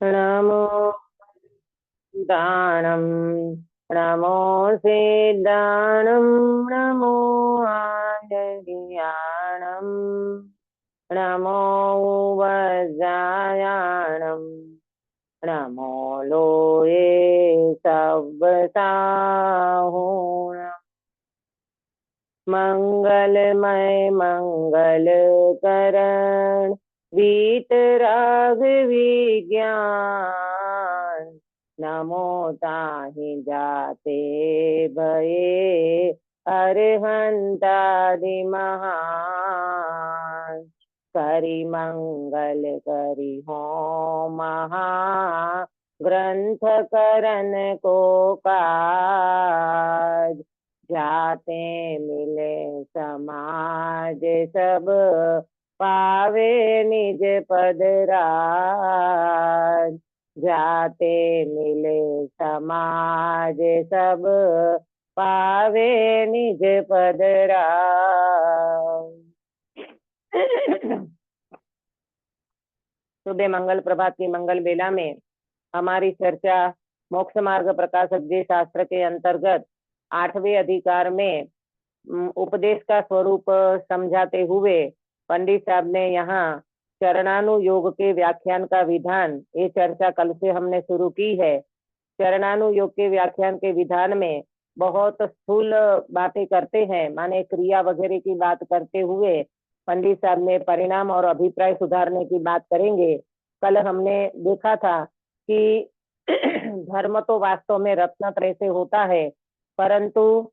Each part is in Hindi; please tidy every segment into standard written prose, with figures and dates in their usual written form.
नमो दानम नमो सिद्धाणम नमो आयर्याणम नमो वज्रायाणम नमो लोये सब्बसाहूणम् मंगलमय मंगल करण वीतराग विज्ञान नमो ताहि जाते भये अरहंतादि महान करि मंगल करि हो महा ग्रंथ करन को काज जाते मिले समाज सब पावे निज पद राज जाते मिले समाज सब पावे निज पद राज। सुबह मंगल प्रभात की मंगल बेला में हमारी चर्चा मोक्ष मार्ग प्रकाशक जी शास्त्र के अंतर्गत 8वें अधिकार में उपदेश का स्वरूप समझाते हुए पंडित साहब ने यहाँ चरणानुयोग के व्याख्यान का विधान, ये चर्चा कल से हमने शुरू की है। चरणानुयोग के व्याख्यान के विधान में बहुत स्थूल बातें करते हैं, माने क्रिया वगैरह की बात करते हुए पंडित साहब ने परिणाम और अभिप्राय सुधारने की बात करेंगे। कल हमने देखा था कि धर्म तो वास्तव में रत्नत्रय से होता है, परंतु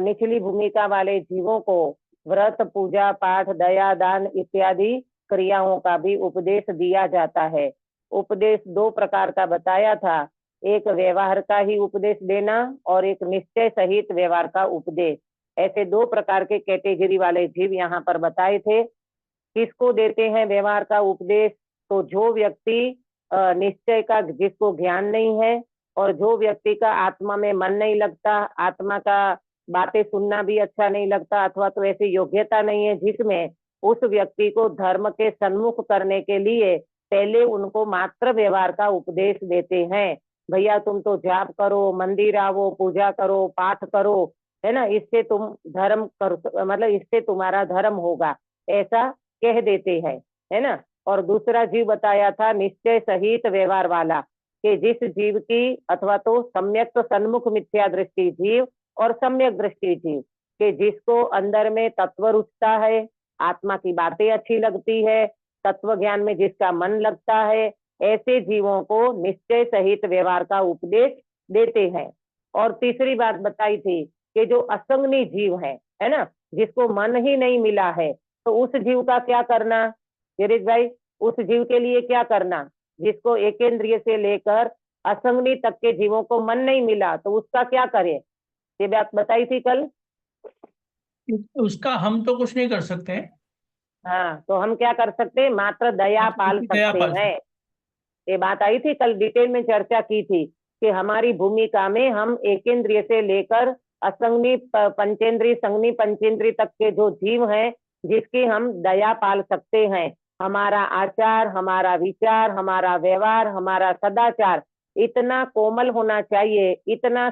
निचली भूमिका वाले जीवों को व्रत पूजा पाठ दया दान इत्यादि क्रियाओं का भी उपदेश दिया जाता है। उपदेश दो प्रकार का बताया था, एक व्यवहार का ही उपदेश देना और एक निश्चय सहित व्यवहार का उपदेश। ऐसे दो प्रकार के कैटेगरी वाले जीव यहाँ पर बताए थे। किसको देते हैं व्यवहार का उपदेश? तो जो व्यक्ति निश्चय का, जिसको ज्ञान नहीं है और जो व्यक्ति का आत्मा में मन नहीं लगता, आत्मा का बातें सुनना भी अच्छा नहीं लगता, अथवा तो ऐसी योग्यता नहीं है जिसमें, उस व्यक्ति को धर्म के सन्मुख करने के लिए पहले उनको मात्र व्यवहार का उपदेश देते हैं। भैया तुम तो जाप करो, मंदिर आओ, पूजा करो, पाठ करो, है ना, इससे तुम धर्म कर, मतलब इससे तुम्हारा धर्म होगा, ऐसा कह देते हैं, है ना। और दूसरा जीव बताया था निश्चय सहित व्यवहार वाला, कि जिस जीव की अथवा तो सम्यक सन्मुख मिथ्या दृष्टि जीव और सम्यक दृष्टि जीव, कि जिसको अंदर में तत्व रुचता है, आत्मा की बातें अच्छी लगती है, तत्व ज्ञान में जिसका मन लगता है, ऐसे जीवों को निश्चय सहित व्यवहार का उपदेश देते हैं। और तीसरी बात बताई थी कि जो असंगनी जीव है ना, जिसको मन ही नहीं मिला है, तो उस जीव का क्या करना गिरीश भाई? उस जीव के लिए क्या करना? जिसको एकेंद्रिय से लेकर असंगनी तक के जीवों को मन नहीं मिला, तो उसका क्या करे? ये बात बताई थी कल। उसका हम तो कुछ नहीं कर सकते हैं। हाँ, तो हम क्या कर सकते हैं? मात्र दया पाल उसकी दया सकते पाल हैं। सकते। ये बात आई थी कल, डिटेल में चर्चा की थी कि हमारी भूमिका में हम एकेंद्रिय से लेकर असंगनी पंचेंद्रीय संगनी पंचेंद्रीय तक के जो जीव हैं, जिसकी हम दया पाल सकते हैं। हमारा आचार, हमारा विचार, हमारा व्यवहार, हमारा सदाचार इतना कोमल होना चाहिए, इतना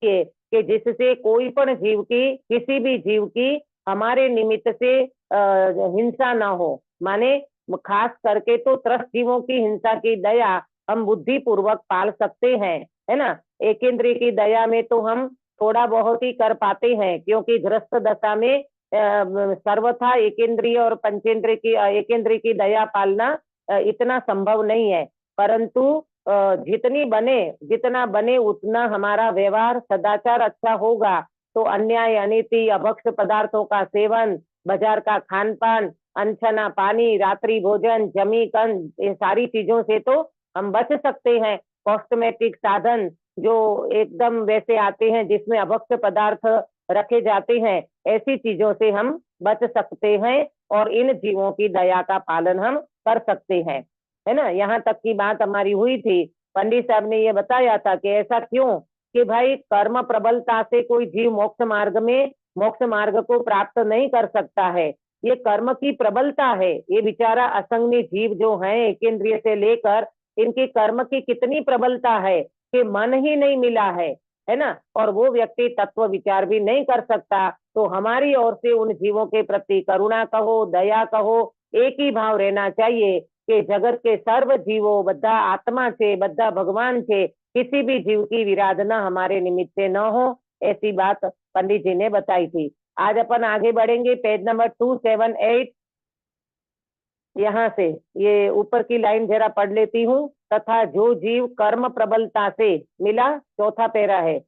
कि जिससे कोई पण जीव की, किसी भी जीव की हमारे निमित्त से हिंसा ना हो। माने खास करके तो त्रस्त जीवों की हिंसा की दया हम बुद्धि पूर्वक पाल सकते हैं, है ना। एकेंद्रीय की दया में तो हम थोड़ा बहुत ही कर पाते हैं, क्योंकि ग्रस्त दशा में सर्वथा एकेंद्रीय और पंचेंद्रीय की, एकेंद्रीय की दया पालना इतना संभव नहीं है। परंतु जितना बने उतना हमारा व्यवहार सदाचार अच्छा होगा, तो अन्याय अनीति अभक्ष पदार्थों का सेवन, बाजार का खान पान, अनछना पानी, रात्रि भोजन, जमी कन, ये सारी चीजों से तो हम बच सकते हैं। कॉस्मेटिक साधन जो एकदम वैसे आते हैं जिसमें अभक्ष पदार्थ रखे जाते हैं, ऐसी चीजों से हम बच सकते हैं और इन जीवों की दया का पालन हम कर सकते हैं, है ना। यहाँ तक की बात हमारी हुई थी। पंडित साहब ने ये बताया था कि ऐसा क्यों, कि भाई कर्म प्रबलता से कोई जीव मोक्ष मार्ग को प्राप्त नहीं कर सकता है। ये कर्म की प्रबलता है। ये बेचारा असंगनी जीव जो है एक इंद्रिय से लेकर, इनकी कर्म की कितनी प्रबलता है कि मन ही नहीं मिला है ना, और वो व्यक्ति तत्व विचार भी नहीं कर सकता। तो हमारी ओर से उन जीवों के प्रति करुणा कहो, दया कहो, एक ही भाव रहना चाहिए कि जगत के सर्व जीवो बद्धा आत्मा से, बद्धा भगवान से, किसी भी जीव की विराधना हमारे निमित्त से न हो। ऐसी बात पंडित जी ने बताई थी। आज अपन आगे बढ़ेंगे, पेज नंबर 278। यहाँ से ये ऊपर की लाइन जरा पढ़ लेती हूँ। तथा जो जीव कर्म प्रबलता से, मिला, चौथा पैरा है।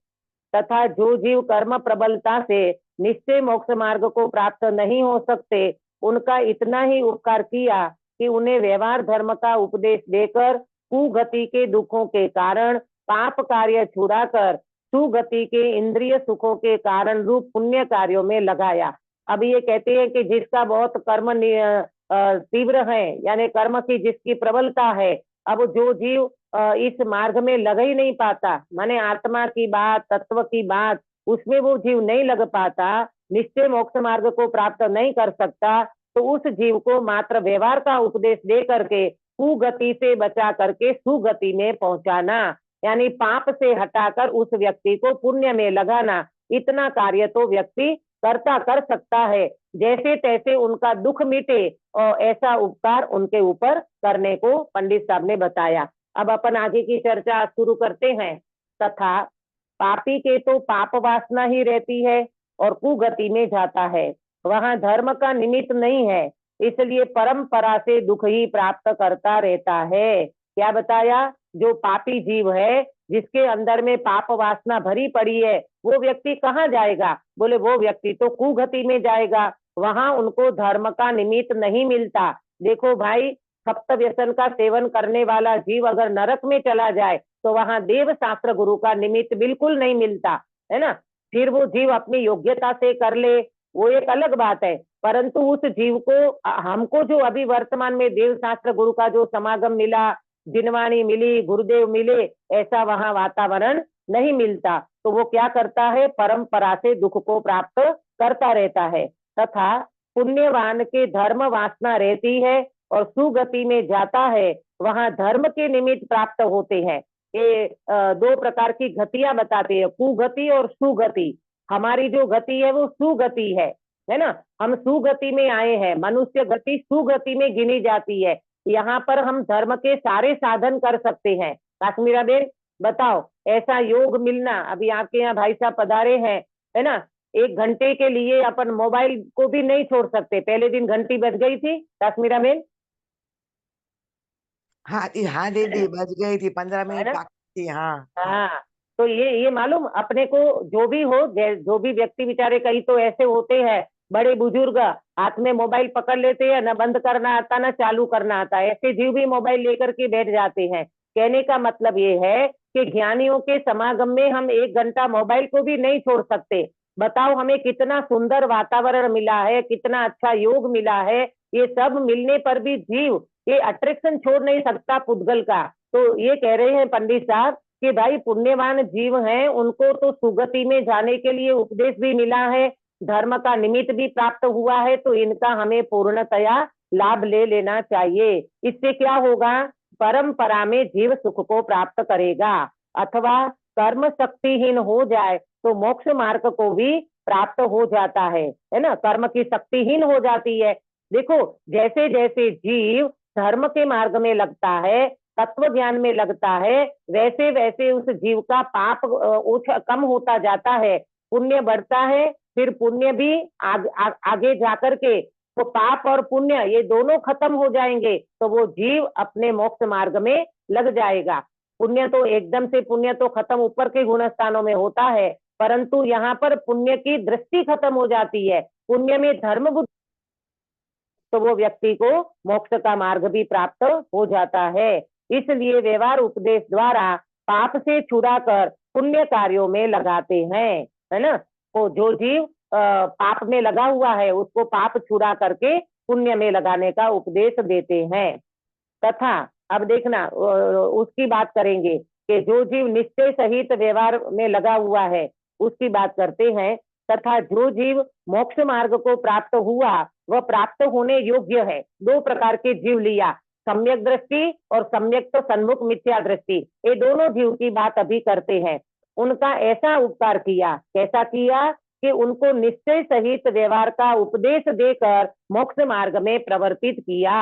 तथा जो जीव कर्म प्रबलता से निश्चय मोक्ष मार्ग को प्राप्त नहीं हो सकते, उनका इतना ही उपकार किया कि उन्हें व्यवहार धर्म का उपदेश देकर कुगति के दुखों के कारण पाप कार्य छुड़ाकर सुगति के इंद्रिय सुखों के कारण रूप पुण्य कार्यों में लगाया। अब ये कहते हैं कि जिसका बहुत कर्म तीव्र है, यानी कर्म की जिसकी प्रबलता है, अब जो जीव इस मार्ग में लग ही नहीं पाता, माने आत्मा की बात, तत्व की बात, उसमें वो जीव नहीं लग पाता, निश्चय मोक्ष मार्ग को प्राप्त नहीं कर सकता, तो उस जीव को मात्र व्यवहार का उपदेश दे करके कुगति से बचा करके सुगति में पहुंचाना, यानी पाप से हटाकर उस व्यक्ति को पुण्य में लगाना, इतना कार्य तो व्यक्ति कर सकता है। जैसे तैसे उनका दुख मिटे और ऐसा उपकार उनके ऊपर करने को पंडित साहब ने बताया। अब अपन आगे की चर्चा शुरू करते हैं। तथा पापी के तो पाप वासना ही रहती है और कुगति में जाता है, वहां धर्म का निमित्त नहीं है, इसलिए परंपरा से दुख ही प्राप्त करता रहता है। क्या बताया? जो पापी जीव है, जिसके अंदर में पाप वासना भरी पड़ी है, वो व्यक्ति कहाँ जाएगा? बोले वो व्यक्ति तो कुगति में जाएगा, वहां उनको धर्म का निमित्त नहीं मिलता। देखो भाई, सप्त व्यसन का सेवन करने वाला जीव अगर नरक में चला जाए तो वहां देव शास्त्र गुरु का निमित्त बिल्कुल नहीं मिलता, है ना। फिर वो जीव अपनी योग्यता से कर ले, वो एक अलग बात है, परंतु उस जीव को, हमको जो अभी वर्तमान में देव शास्त्र गुरु का जो समागम मिला, जिनवाणी मिली, गुरुदेव मिले, ऐसा वहां वातावरण नहीं मिलता। तो वो क्या करता है? परंपरा से दुख को प्राप्त करता रहता है। तथा पुण्यवान के धर्म वासना रहती है और सुगति में जाता है, वहां धर्म के निमित्त प्राप्त होते हैं। ये दो प्रकार की गतियां बताते हैं, कुगति और सुगति। हमारी जो गति है वो सुगति है ना, हम सुगति में आए हैं। मनुष्य गति सुगति में गिनी जाती है। यहाँ पर हम धर्म के सारे साधन कर सकते हैं। काश्मीरा बेन बताओ, ऐसा योग मिलना, अभी आपके यहाँ भाई साहब पधारे हैं, है ना, 1 घंटे के लिए अपन मोबाइल को भी नहीं छोड़ सकते। पहले दिन घंटी बज गई थी काश्मीरा बेन? हाँ हाँ दीदी, बज गई थी, 15 है मिनट ना? बाकी थी। हाँ हाँ, तो ये मालूम अपने को, जो भी हो, जो भी व्यक्ति बेचारे, कई तो ऐसे होते हैं बड़े बुजुर्ग, हाथ में मोबाइल पकड़ लेते हैं, न बंद करना आता न चालू करना आता, ऐसे जीव भी मोबाइल लेकर के बैठ जाते हैं। कहने का मतलब ये है कि ज्ञानियों के समागम में हम 1 घंटा मोबाइल को भी नहीं छोड़ सकते। बताओ, हमें कितना सुंदर वातावरण मिला है, कितना अच्छा योग मिला है, ये सब मिलने पर भी जीव ये अट्रैक्शन छोड़ नहीं सकता पुद्गल का। तो ये कह रहे हैं पंडित साहब कि भाई पुण्यवान जीव हैं, उनको तो सुगति में जाने के लिए उपदेश भी मिला है, धर्म का निमित्त भी प्राप्त हुआ है, तो इनका हमें पूर्णतया लाभ ले लेना चाहिए। इससे क्या होगा? परंपरा में जीव सुख को प्राप्त करेगा, अथवा कर्म शक्तिहीन हो जाए तो मोक्ष मार्ग को भी प्राप्त हो जाता है ना। कर्म की शक्तिहीन हो जाती है। देखो, जैसे जैसे जीव धर्म के मार्ग में लगता है, तत्व ज्ञान में लगता है, वैसे वैसे उस जीव का पाप कम होता जाता है, पुण्य बढ़ता है। फिर पुण्य भी आगे जाकर के तो पाप और पुण्य ये दोनों खत्म हो जाएंगे, तो वो जीव अपने मोक्ष मार्ग में लग जाएगा। पुण्य तो एकदम से, पुण्य तो खत्म ऊपर के गुण स्थानों में होता है, परंतु यहाँ पर पुण्य की दृष्टि खत्म हो जाती है। पुण्य में धर्म बुद्धि, तो वो व्यक्ति को मोक्ष का मार्ग भी प्राप्त हो जाता है। इसलिए व्यवहार उपदेश द्वारा पाप से छुड़ाकर पुण्य कार्यों में लगाते हैं, है ना। तो जो जीव पाप में लगा हुआ है, उसको पाप छुड़ा करके पुण्य में लगाने का उपदेश देते हैं। तथा अब देखना, उसकी बात करेंगे कि जो जीव निश्चय सहित व्यवहार में लगा हुआ है, उसकी बात करते हैं। तथा जो जीव मोक्ष मार्ग को प्राप्त हुआ वह प्राप्त होने योग्य है। दो प्रकार के जीव लिया, सम्यक दृष्टि और सम्यक तो सन्मुख मिथ्या दृष्टि। ये दोनों जीव की बात अभी करते हैं। उनका ऐसा उपकार किया, कैसा किया कि उनको निश्चय सहित व्यवहार का उपदेश देकर मोक्ष मार्ग में प्रवर्तित किया,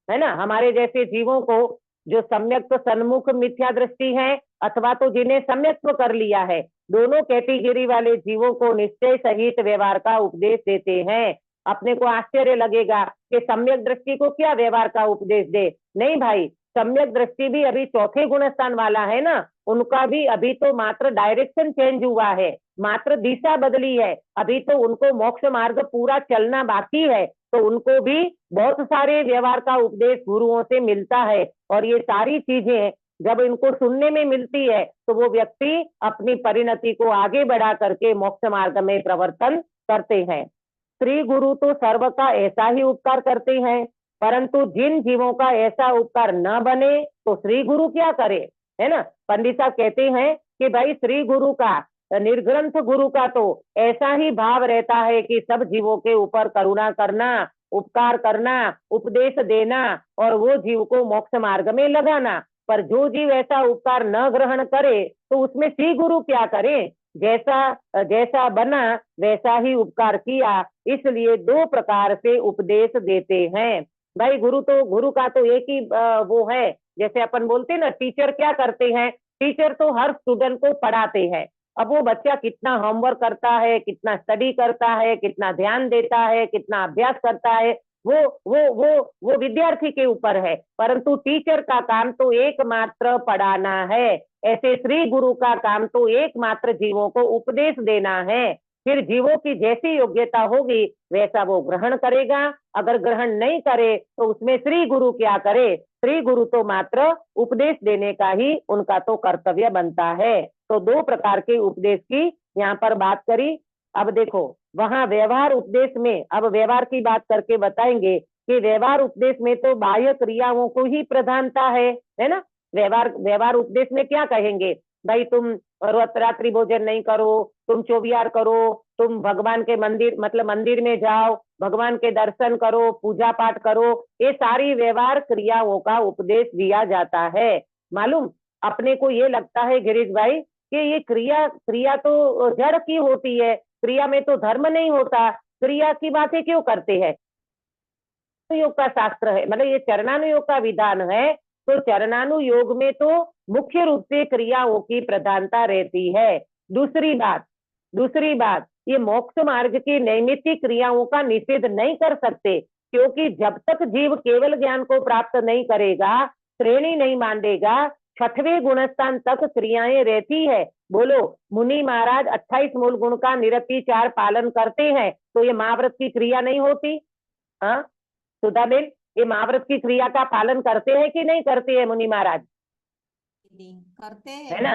है ना। हमारे जैसे जीवों को जो सम्यक तो सन्मुख मिथ्या दृष्टि है अथवा तो जिन्हें सम्यक्त्व कर लिया है, दोनों कैटेगरी वाले जीवों को निश्चय सहित व्यवहार का उपदेश देते हैं। अपने को आश्चर्य लगेगा कि सम्यक दृष्टि को क्या व्यवहार का उपदेश दे। नहीं भाई, सम्यक दृष्टि भी अभी चौथे गुण स्थान वाला है ना, उनका भी अभी तो मात्र डायरेक्शन चेंज हुआ है, मात्र दिशा बदली है। अभी तो उनको मोक्ष मार्ग पूरा चलना बाकी है, तो उनको भी बहुत सारे व्यवहार का उपदेश गुरुओं से मिलता है। और ये सारी चीजें जब इनको सुनने में मिलती है तो वो व्यक्ति अपनी परिणति को आगे बढ़ा करके मोक्ष मार्ग में प्रवर्तन करते हैं। श्री गुरु तो सर्व का ऐसा ही उपकार करते हैं, परंतु जिन जीवों का ऐसा उपकार न बने तो श्री गुरु क्या करे, है ना। पंडित साहब कहते हैं कि भाई श्री गुरु का, निर्ग्रंथ गुरु का तो ऐसा ही भाव रहता है कि सब जीवों के ऊपर करुणा करना, उपकार करना, उपदेश देना और वो जीव को मोक्ष मार्ग में लगाना। पर जो जीव ऐसा उपकार न ग्रहण करे तो उसमें श्री गुरु क्या करे, जैसा बना वैसा ही उपकार किया। इसलिए दो प्रकार से उपदेश देते हैं। भाई गुरु का तो एक ही वो है, जैसे अपन बोलते हैं ना, टीचर क्या करते हैं, टीचर तो हर स्टूडेंट को पढ़ाते हैं। अब वो बच्चा कितना होमवर्क करता है, कितना स्टडी करता है, कितना ध्यान देता है, कितना अभ्यास करता है, वो विद्यार्थी के ऊपर है। परंतु टीचर का काम तो एकमात्र पढ़ाना है। ऐसे श्री गुरु का काम तो एकमात्र जीवों को उपदेश देना है। फिर जीवों की जैसी योग्यता होगी वैसा वो ग्रहण करेगा। अगर ग्रहण नहीं करे तो उसमें श्री गुरु क्या करे, श्री गुरु तो मात्र उपदेश देने का ही उनका तो कर्तव्य बनता है। तो दो प्रकार के उपदेश की यहाँ पर बात करी। अब देखो वहां व्यवहार उपदेश में, अब व्यवहार की बात करके बताएंगे कि व्यवहार उपदेश में तो बाह्य क्रियाओं को ही प्रधानता है ना। व्यवहार उपदेश में क्या कहेंगे, भाई तुम रात्रि भोजन नहीं करो, तुम चौबियार करो, तुम भगवान के मंदिर मतलब मंदिर में जाओ, भगवान के दर्शन करो, पूजा पाठ करो, ये सारी व्यवहार क्रियाओं का उपदेश दिया जाता है। मालूम अपने को ये लगता है गिरीश भाई कि ये क्रिया तो जड़ की होती है, क्रिया में तो धर्म नहीं होता, क्रिया की बातें क्यों करते हैं। योग का शास्त्र है, मतलब ये चरणानुयोग का विधान है, तो चरणानुयोग में तो मुख्य रूप से क्रियाओं की प्रधानता रहती है। दूसरी बात ये मोक्ष मार्ग की नैमित्तिक क्रियाओं का निषेध नहीं कर सकते, क्योंकि जब तक जीव केवल ज्ञान को प्राप्त नहीं करेगा, श्रेणी नहीं मानेगा, छठवें गुणस्थान तक क्रियाएं रहती है। बोलो मुनि महाराज 28 मूल गुण का निरतिचार पालन करते हैं, तो ये महाव्रत की क्रिया नहीं होती। हाँ सुधाबेन, ये महाव्रत की क्रिया का पालन करते हैं कि नहीं करते हैं मुनि महाराज? करते हैं, है ना।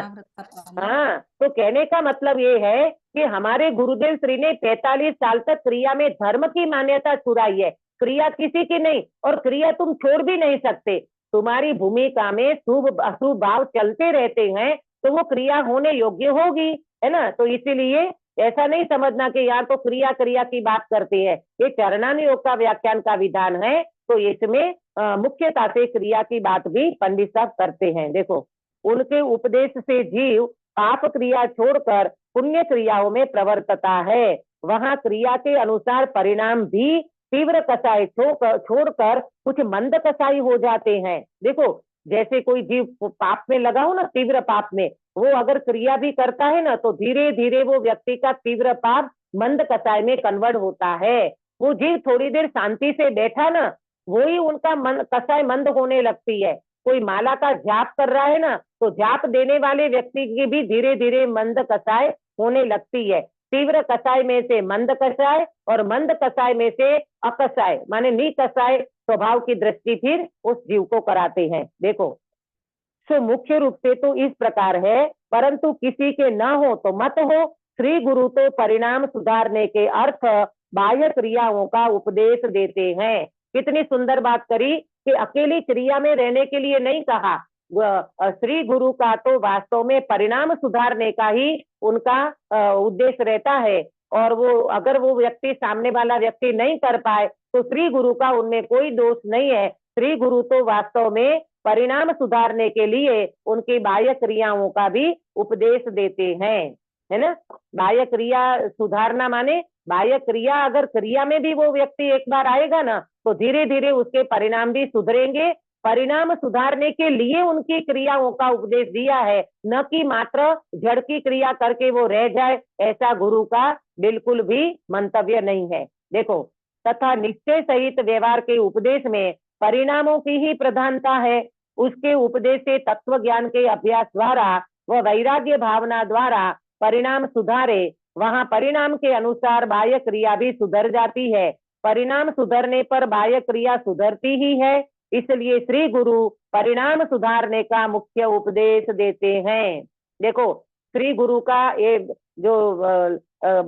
हाँ, तो कहने का मतलब ये है कि हमारे गुरुदेव श्री ने 45 साल तक क्रिया में धर्म की मान्यता छुड़ाई है, क्रिया किसी की नहीं, और क्रिया तुम छोड़ भी नहीं सकते। तुम्हारी भूमिका में शुभ अशुभ भाव चलते रहते हैं तो वो क्रिया होने योग्य होगी, है ना। तो इसीलिए ऐसा नहीं समझना कि यार तो क्रिया की बात करते हैं, ये चरणानुयोग का व्याख्यान का विधान है, तो इसमें मुख्यता से क्रिया की बात भी पंडित साहब करते हैं। देखो उनके उपदेश से जीव पाप क्रिया छोड़कर पुण्य क्रियाओं में प्रवर्तता है। वहां क्रिया के अनुसार परिणाम भी तीव्र कसाई छोड़कर कुछ मंद कसाई हो जाते हैं। देखो जैसे कोई जीव पाप में लगा हो ना, तीव्र पाप में, वो अगर क्रिया भी करता है ना तो धीरे धीरे वो व्यक्ति का तीव्र पाप मंद कसाई में कन्वर्ट होता है। वो जीव थोड़ी देर शांति से बैठा ना, वो ही उनका कसाई मंद होने लगती है। कोई माला का जाप कर रहा है ना, तो जाप देने वाले व्यक्ति की भी धीरे धीरे मंद कसाई होने लगती है। तीव्र कसाई में से मंद कसाई और मंद कसाई में से अकसाई माने निकसाई स्वभाव की दृष्टि फिर उस जीव को कराते हैं। देखो सो मुख्य रूप से तो इस प्रकार है, परंतु किसी के न हो तो मत हो। श्री गुरु तो परिणाम सुधारने के अर्थ बाह्य क्रियाओं का उपदेश देते हैं। कितनी सुंदर बात करी कि अकेली क्रिया में रहने के लिए नहीं कहा, श्री गुरु का तो वास्तव में परिणाम सुधारने का ही उनका उद्देश्य रहता है। और वो अगर वो व्यक्ति सामने वाला व्यक्ति नहीं कर पाए तो श्री गुरु का उनमें कोई दोष नहीं है। श्री गुरु तो वास्तव में परिणाम सुधारने के लिए उनकी बाह्य क्रियाओं का भी उपदेश देते हैं, है ना। बाह्य क्रिया सुधारना माने बाह्य क्रिया, अगर क्रिया में भी वो व्यक्ति एक बार आएगा ना तो धीरे धीरे उसके परिणाम भी सुधरेंगे। परिणाम सुधारने के लिए उनकी क्रियाओं का उपदेश दिया है, न कि मात्र जड़ की क्रिया करके वो रह जाए, ऐसा गुरु का बिल्कुल भी मंतव्य नहीं है। देखो, तथा निश्चय सहित व्यवहार के उपदेश में परिणामों की ही प्रधानता है। उसके उपदेश से तत्व ज्ञान के अभ्यास द्वारा व वैराग्य भावना द्वारा परिणाम सुधारे, वहां परिणाम के अनुसार बाह्य क्रिया भी सुधर जाती है। परिणाम सुधरने पर बाह्य क्रिया सुधरती ही है, इसलिए श्री गुरु परिणाम सुधारने का मुख्य उपदेश देते हैं। देखो, श्री गुरु का ये जो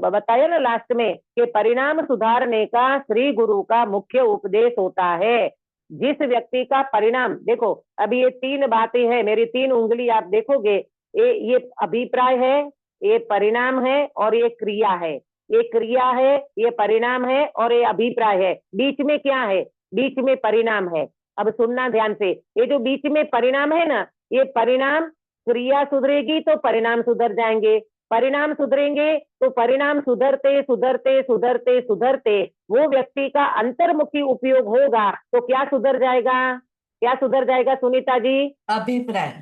बताया ना लास्ट में कि परिणाम सुधारने का श्री गुरु का मुख्य उपदेश होता है। जिस व्यक्ति का परिणाम, देखो अभी ये 3 बातें हैं, मेरी 3 उंगली आप देखोगे, ये अभिप्राय है, ये परिणाम है और ये क्रिया है। ये क्रिया है, ये परिणाम है और ये अभिप्राय है। बीच में क्या है? बीच में परिणाम है। अब सुनना ध्यान से, ये जो बीच में परिणाम है ना, ये परिणाम, क्रिया सुधरेगी तो परिणाम सुधर जाएंगे, परिणाम सुधरेंगे तो परिणाम सुधरते सुधरते सुधरते सुधरते वो व्यक्ति का अंतर्मुखी उपयोग होगा तो क्या सुधर जाएगा? क्या सुधर जाएगा सुनीता जी? अभिप्राय।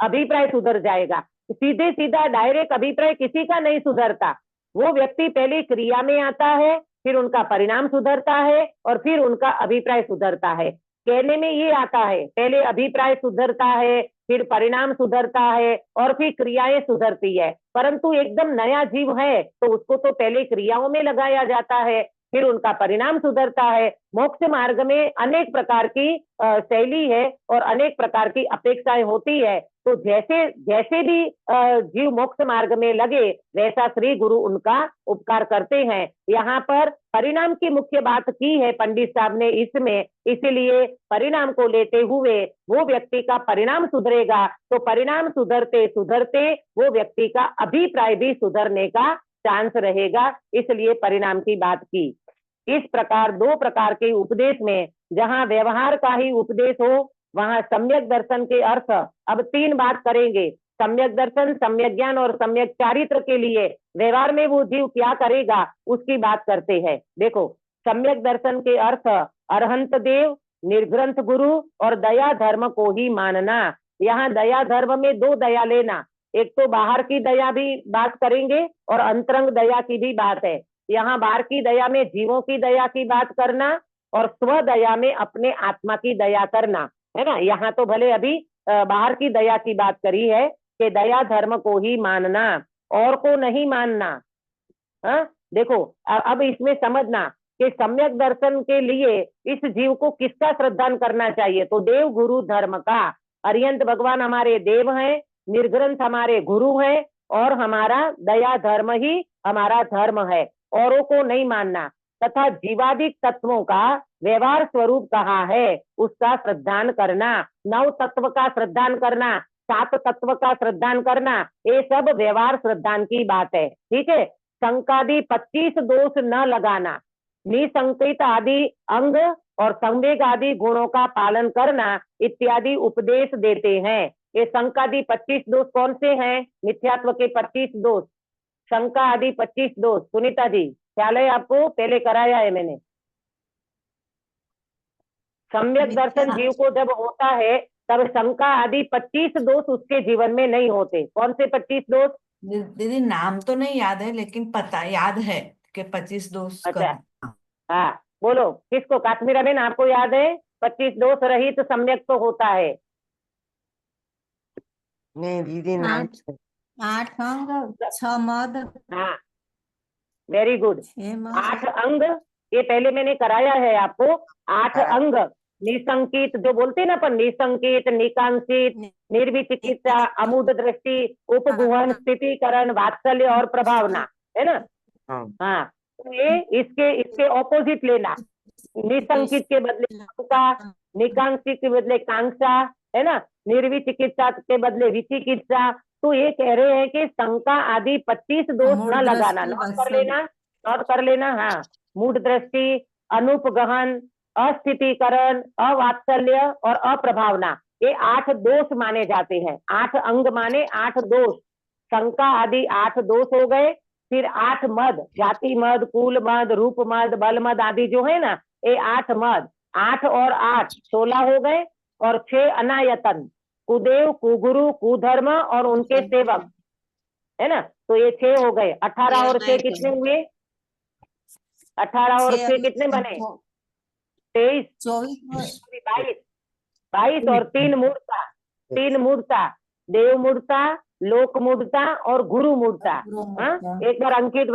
अभिप्राय सुधर जाएगा। सीधे सीधा डायरेक्ट अभिप्राय किसी का नहीं सुधरता। वो व्यक्ति पहले क्रिया में आता है, फिर उनका परिणाम सुधरता है और फिर उनका अभिप्राय सुधरता है। कहने में ये आता है, पहले अभिप्राय सुधरता है, फिर परिणाम सुधरता है और फिर क्रियाएं सुधरती है। परंतु एकदम नया जीव है तो उसको तो पहले क्रियाओं में लगाया जाता है, फिर उनका परिणाम सुधरता है। मोक्ष मार्ग में अनेक प्रकार की शैली है और अनेक प्रकार की अपेक्षाएं होती है। तो जैसे जैसे भी जीव मोक्ष मार्ग में लगे वैसा श्री गुरु उनका उपकार करते हैं। यहाँ पर परिणाम की मुख्य बात की है पंडित साहब ने इसमें, इसीलिए परिणाम को लेते हुए वो व्यक्ति का परिणाम सुधरेगा तो परिणाम सुधरते सुधरते वो व्यक्ति का अभिप्राय भी सुधरने का चांस रहेगा, इसलिए परिणाम की बात की। इस प्रकार 2 प्रकार के उपदेश में जहां व्यवहार का ही उपदेश हो वहां सम्यक दर्शन के अर्थ, अब 3 बात करेंगे, सम्यक दर्शन, सम्यक ज्ञान और सम्यक चारित्र के लिए व्यवहार में वो जीव क्या करेगा उसकी बात करते हैं। देखो, सम्यक दर्शन के अर्थ अरहंत देव, निर्ग्रंथ गुरु और दया धर्म को ही मानना। यहाँ दया धर्म में 2 दया लेना, एक तो बाहर की दया भी बात करेंगे और अंतरंग दया की भी बात है। यहाँ बाहर की दया में जीवों की दया की बात करना और स्व दया में अपने आत्मा की दया करना, है ना। यहाँ तो भले अभी बाहर की दया की बात करी है कि दया धर्म को ही मानना और को नहीं मानना। हाँ, देखो अब इसमें समझना कि सम्यक दर्शन के लिए इस जीव को किसका श्रद्धान करना चाहिए, तो देव गुरु धर्म का। अरिहंत भगवान हमारे देव हैं, निर्ग्रंथ हमारे गुरु हैं और हमारा दया धर्म ही हमारा धर्म है, औरों को नहीं मानना। तथा जीवादिक तत्वों का व्यवहार स्वरूप कहा है उसका श्रद्धान करना, 9 तत्व का श्रद्धान करना, 7 तत्व का श्रद्धान करना, ये सब व्यवहार श्रद्धान की बात है। ठीक है, शंकादि 25 दोष न लगाना, निसंकित आदि अंग और संवेग आदि गुणों का पालन करना इत्यादि उपदेश देते हैं। ये शंकादि 25 दोष कौन से हैं? मिथ्यात्व के 25 दोष, शंका आदि 25 दोष। सुनीता जी ख्याल है आपको? पहले कराया है मैंने। सम्यक दर्शन जीव को जब होता है तब शंका आदि 25 दोष उसके जीवन में नहीं होते। कौन से 25 दोष? दीदी नाम तो नहीं याद है लेकिन पता याद है कि 25 दोष। अच्छा, हाँ बोलो, किसको? काश्मीरा बेन आपको याद है? 25 दोष रहित सम्यक तो होता है। नहीं दीदी, नाम 8 अंग 6 मद। हाँ, वेरी गुड। 6 मद 8 अंग, ये पहले मैंने कराया है आपको। 8 अंग, निसंकित जो बोलते ना अपन, निसंकित, निकांक्षित, निर्विचिकित्सा, अमूढ़ दृष्टि, उपगुहन, स्थितिकरण, वात्सल्य और प्रभावना, है ना। हाँ, तो ये इसके ऑपोजिट लेना। निसंकित के बदले शंका, निकांक्षित के बदले कांक्षा, है ना, निर्विचिकित्सा के बदले विचिकित्सा, तो ये कह रहे हैं कि शंका आदि 25 दोष मूढ़ न लगाना। दृष्टि, नोट कर वात्सल्य। लेना, नोट कर लेना। हाँ, मूढ़ दृष्टि, अनुपगहन, अस्थितीकरण, अवात्सल्य और अप्रभावना, ये 8 दोष माने जाते हैं। 8 अंग माने 8 दोष। शंका आदि 8 दोष हो गए। फिर 8 मद, जाति मद, कुल मद, रूप मद, बल मद आदि जो है ना, ये 8 मद। 8 और 8 16 हो गए। और 6 अनायतन, कुदेव, कुगुरु, कुधर्म और उनके सेवक, है ना। तो ये 6 हो गए। 18 और 6 कितने हुए? 18 और 6 कितने बने? 23, 24 22, 22 और 3 मूर्ता। 3 मूर्ता, देव मूर्ता, लोक मूर्ता और गुरु मूर्ता। हाँ, एक बार अंकित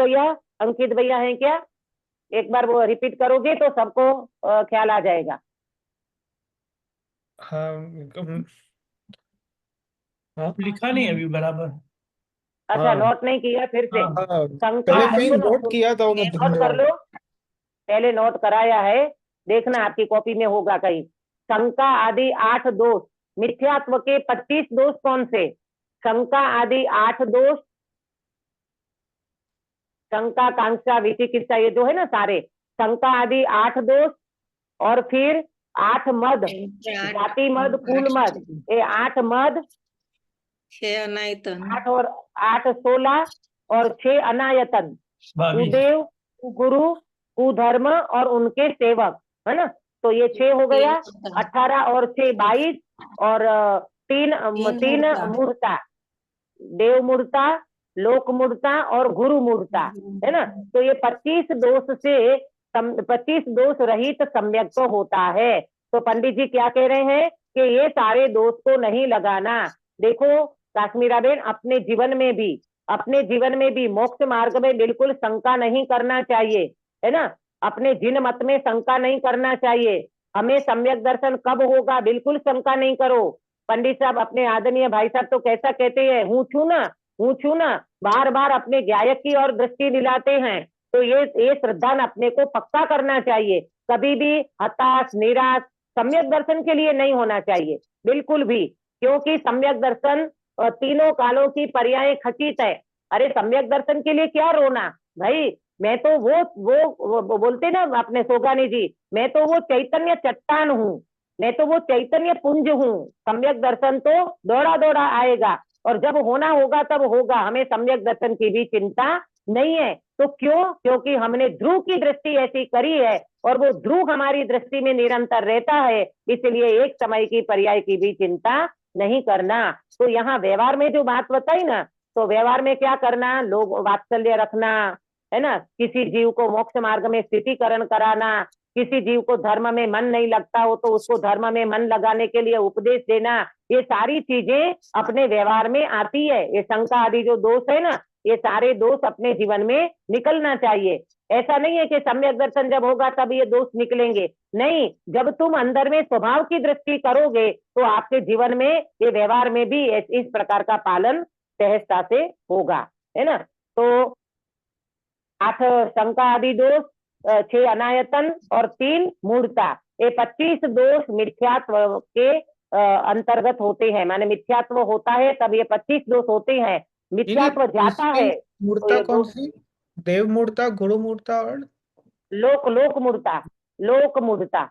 भैया हैं क्या? एक बार वो रिपीट करोगे तो सबको ख्याल आ जाएगा। हाँ हाँ लिखा नहीं अभी बराबर। अच्छा, हाँ नोट नहीं किया फिर से? हाँ, हाँ शंका, पहले कहीं सुनो, नोट किया था वो मैं नोट कर लो, पहले नोट कराया है, देखना आपकी कॉपी में होगा कहीं। शंका आदि 8 दोष, मिथ्यात्व के 25 दोष कौन से? शंका आदि 8 दोष, शंका, कांक्षा, विचिकित्सा, ये जो है ना सारे, शंका आदि 8 दोष। और फिर 8 मद, जाति मद, कुल मद, ये 8 मद, 6 अनायतन, 8 और 8 16 और 6 अनायतन, 22। कुदेव, कुगुरु, कुधर्म और उनके सेवक, है ना। तो ये 6 हो गया। 18 और 6 22 और 3 मूर्ता, देव मूर्ता, लोक मूर्ता और गुरु मूर्ता, है ना। तो ये 25 दोष से 25 दोष रहित सम्यक तो होता है। तो पंडित जी क्या कह रहे हैं कि ये सारे दोष को नहीं लगाना। देखो काश्मीरा बेन, अपने जीवन में भी मोक्ष मार्ग में बिल्कुल शंका नहीं करना चाहिए, है ना। अपने जिन मत में शंका नहीं करना चाहिए। हमें सम्यक दर्शन कब होगा, बिल्कुल शंका नहीं करो। पंडित साहब, अपने आदरणीय भाई साहब तो कैसा कहते हैं, हूँ छू ना, बार बार अपने गायक की ओर दृष्टि दिलाते हैं। तो ये श्रद्धा अपने को पक्का करना चाहिए। कभी भी हताश, निराश सम्यक दर्शन के लिए नहीं होना चाहिए, बिल्कुल भी। क्योंकि सम्यक दर्शन तीनों कालों की पर्याय खचित है। अरे सम्यक दर्शन के लिए क्या रोना भाई। मैं तो वो बोलते ना अपने सोगानी जी, मैं तो वो चैतन्य चट्टान हूँ, मैं तो वो चैतन्य पुंज हूँ। सम्यक दर्शन तो दौड़ा दौड़ा आएगा और जब होना होगा तब होगा। हमें सम्यक दर्शन की भी चिंता नहीं है। तो क्यों? क्योंकि हमने ध्रुव की दृष्टि ऐसी करी है और वो ध्रुव हमारी दृष्टि में निरंतर रहता है। इसलिए एक समय की पर्याय की भी चिंता नहीं करना। तो यहाँ व्यवहार में जो बात बताई ना, तो व्यवहार में क्या करना, लोग वात्सल्य रखना, है ना। किसी जीव को मोक्ष मार्ग में स्थितिकरण कराना, किसी जीव को धर्म में मन नहीं लगता हो तो उसको धर्म में मन लगाने के लिए उपदेश देना, ये सारी चीजें अपने व्यवहार में आती है। ये शंका आदि जो दोष है ना, ये सारे दोष अपने जीवन में निकलना चाहिए। ऐसा नहीं है कि सम्यक दर्शन जब होगा तब ये दोष निकलेंगे, नहीं। जब तुम अंदर में स्वभाव की दृष्टि करोगे तो आपके जीवन में, ये व्यवहार में भी इस प्रकार का पालन सहजता से होगा, है ना। तो 8 शंका आदि दोष, 6 अनायतन और 3 मूर्ता, ये 25 दोष मिथ्यात्व के अंतर्गत होते हैं। माने मिथ्यात्व होता है तब ये 25 दोष होते हैं। मिथ्यात्व जाता है तो मूर्ता ये कौन दोष, सी? देव मूर्ता, गुरु मूर्ता और लोक मूर्ता, लोक मूर्ता।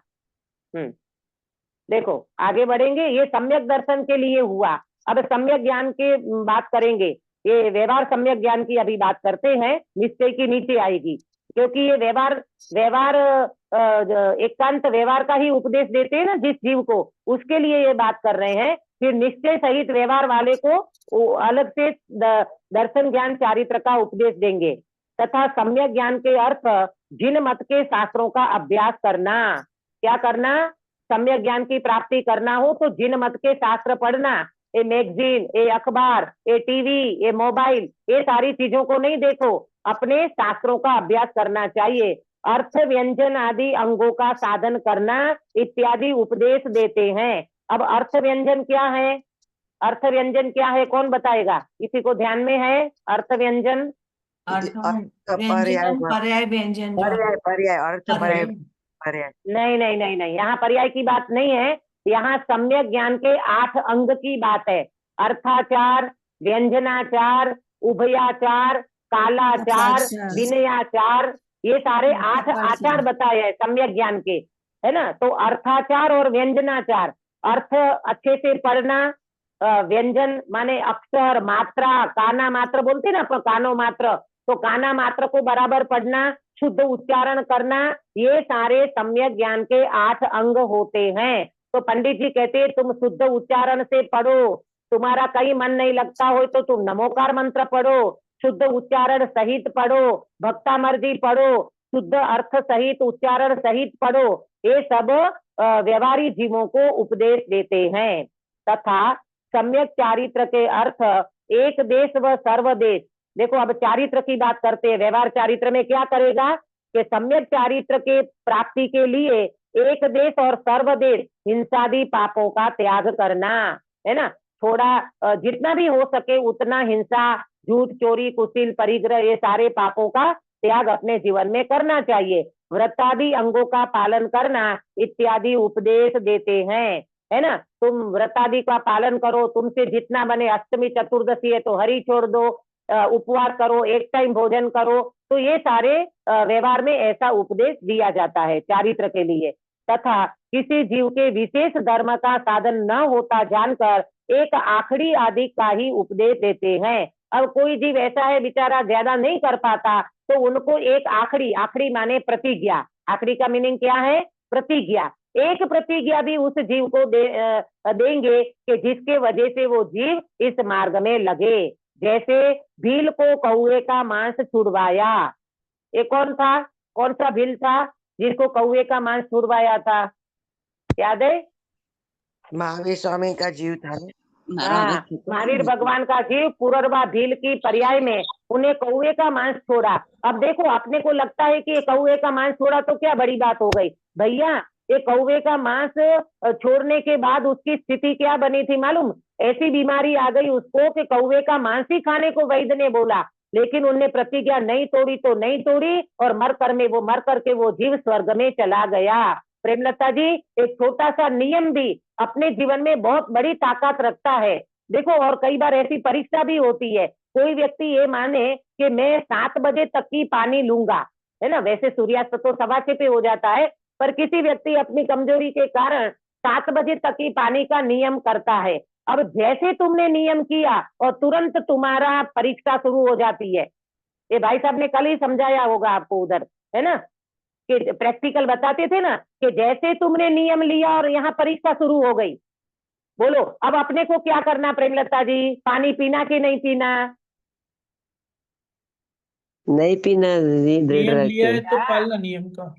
देखो आगे बढ़ेंगे। ये सम्यक दर्शन के लिए हुआ। अब सम्यक ज्ञान की बात करेंगे। ये व्यवहार सम्यक ज्ञान की अभी बात करते हैं, निश्चय की नीचे आएगी। क्योंकि ये व्यवहार एकांत व्यवहार का ही उपदेश देते हैं ना जिस जीव को, उसके लिए ये बात कर रहे हैं। फिर निश्चय सहित व्यवहार वाले को अलग से दर्शन ज्ञान चारित्र का उपदेश देंगे। तथा सम्यक ज्ञान के अर्थ जिन मत के शास्त्रों का अभ्यास करना। क्या करना? सम्यक ज्ञान की प्राप्ति करना हो तो जिन मत के शास्त्र पढ़ना। ये मैगजीन, ये अखबार, ये टीवी, ये मोबाइल, ये सारी चीजों को नहीं देखो, अपने शास्त्रों का अभ्यास करना चाहिए। अर्थ व्यंजन आदि अंगों का साधन करना इत्यादि उपदेश देते हैं। अब अर्थ व्यंजन क्या है? अर्थ व्यंजन क्या है, कौन बताएगा? किसी को ध्यान में है अर्थ व्यंजन? व्यंजन, पर्याय व्यंजन, पर्याय अर्थ पर्याय पर्याय। नहीं, यहाँ पर्याय की बात नहीं है। यहाँ सम्यक ज्ञान के 8 अंग की बात है। अर्थाचार, व्यंजनाचार, उभयाचार, कालाचार, कालाचार। विनयाचार, ये सारे 8 आचार बताए हैं सम्यक ज्ञान के, है ना। तो अर्थाचार और व्यंजनाचार, अर्थ अच्छे से पढ़ना, व्यंजन माने अक्षर, मात्रा, काना मात्र बोलते ना अपन, कानो मात्र, तो काना मात्र को बराबर पढ़ना, शुद्ध उच्चारण करना, ये सारे सम्यक ज्ञान के 8 अंग होते हैं। तो पंडित जी कहते हैं तुम शुद्ध उच्चारण से पढ़ो, तुम्हारा कहीं मन नहीं लगता हो तो तुम नमोकार मंत्र पढ़ो, शुद्ध उच्चारण सहित पढ़ो, भक्तामर्जी पढ़ो, शुद्ध अर्थ सहित उच्चारण सहित पढ़ो, ये सब व्यवहारी जीवों को उपदेश देते हैं। तथा सम्यक चारित्र के अर्थ एक देश व सर्वदेश। देखो अब चारित्र की बात करते हैं, व्यवहार चारित्र में क्या करेगा कि सम्यक चारित्र के प्राप्ति के लिए एक देश और सर्वदेश हिंसादि पापों का त्याग करना, है ना। थोड़ा जितना भी हो सके उतना हिंसा, झूठ, चोरी, कुशील, परिग्रह, ये सारे पापों का त्याग अपने जीवन में करना चाहिए। व्रतादि अंगों का पालन करना इत्यादि उपदेश देते हैं, है ना। तुम व्रतादि का पालन करो, तुमसे जितना बने, अष्टमी चतुर्दशी है तो हरि छोड़ दो, उपवास करो, एक टाइम भोजन करो, तो ये सारे व्यवहार में ऐसा उपदेश दिया जाता है चारित्र के लिए। तथा किसी जीव के विशेष धर्म का साधन न होता जानकर एक आखड़ी आदि का ही उपदेश देते हैं। अब कोई जीव ऐसा है बेचारा ज्यादा नहीं कर पाता, तो उनको एक आखड़ी, आखड़ी माने प्रतिज्ञा, आखड़ी का मीनिंग क्या है, प्रतिज्ञा, एक प्रतिज्ञा भी उस जीव को देंगे कि जिसके वजह से वो जीव इस मार्ग में लगे। जैसे भील को कौवे का मांस छुड़वाया, ये कौन था, कौन सा भील था जिसको कौवे का मांस छुड़वाया था, याद है? महावीर स्वामी का जीव था ना। हाँ, महावीर भगवान का जीव पुररवा भील की पर्याय में उन्हें कौवे का मांस छोड़ा। अब देखो अपने को लगता है कि कौवे का मांस छोड़ा तो क्या बड़ी बात हो गई, भैया ये कौवे का मांस छोड़ने के बाद उसकी स्थिति क्या बनी थी मालूम, ऐसी बीमारी आ गई उसको कि कौवे का मांस ही खाने को वैद्य ने बोला, लेकिन उनने प्रतिज्ञा नहीं तोड़ी तो नहीं तोड़ी, और मर करके वो जीव स्वर्ग में चला गया। प्रेमलता जी, एक छोटा सा नियम भी अपने जीवन में बहुत बड़ी ताकत रखता है। देखो, और कई बार ऐसी परीक्षा भी होती है, कोई व्यक्ति ये माने कि मैं 7 बजे तक की पानी लूंगा, है ना, वैसे सूर्यास्त तो 6:15 पे हो जाता है, पर किसी व्यक्ति अपनी कमजोरी के कारण 7 बजे तक ही पानी का नियम करता है। अब जैसे तुमने नियम किया और तुरंत तुम्हारा परीक्षा शुरू हो जाती है। ये भाई साहब ने कल ही समझाया होगा आपको उधर, है ना, कि प्रैक्टिकल बताते थे ना कि जैसे तुमने नियम लिया और यहाँ परीक्षा शुरू हो गई। बोलो अब अपने को क्या करना प्रेमलता जी, पानी पीना कि नहीं पीना? नहीं पीना जी, दृढ़ नियम लिया है रखे। तो पालना नियम का।